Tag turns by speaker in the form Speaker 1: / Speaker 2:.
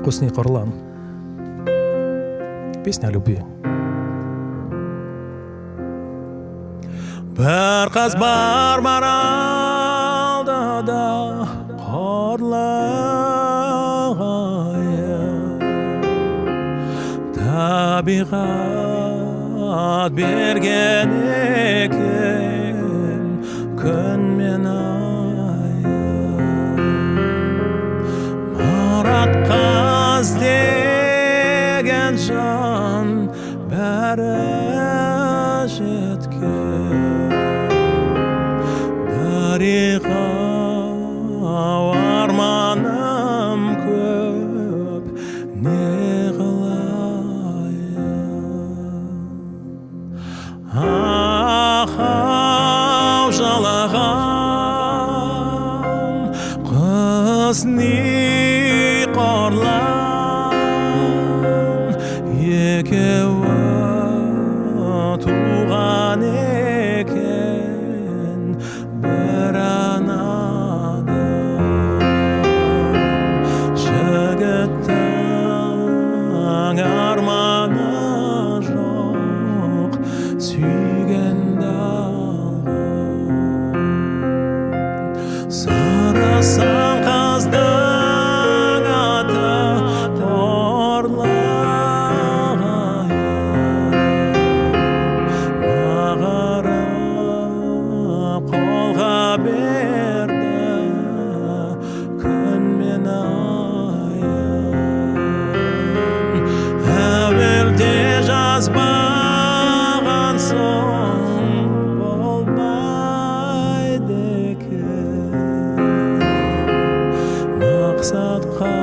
Speaker 1: Кусни Корлан. Песня о любви. Бір қыз бар маралдада қорлағайын, табиғат берген екен күн мен айын. Мұратқа іздеген жан бәрі жеткен, дариға арманым көп, не қылайын. Ау жалаған құсни Корлан, екеуі туған екен бір анадан. Жігіттің арманы жоқ, сүйгенді алған. Сарысын қыздың аты Корлағайын, мағарып қолға берді күн мен айын. Әуелде жазбаған соң болмайды екен, мақсатқа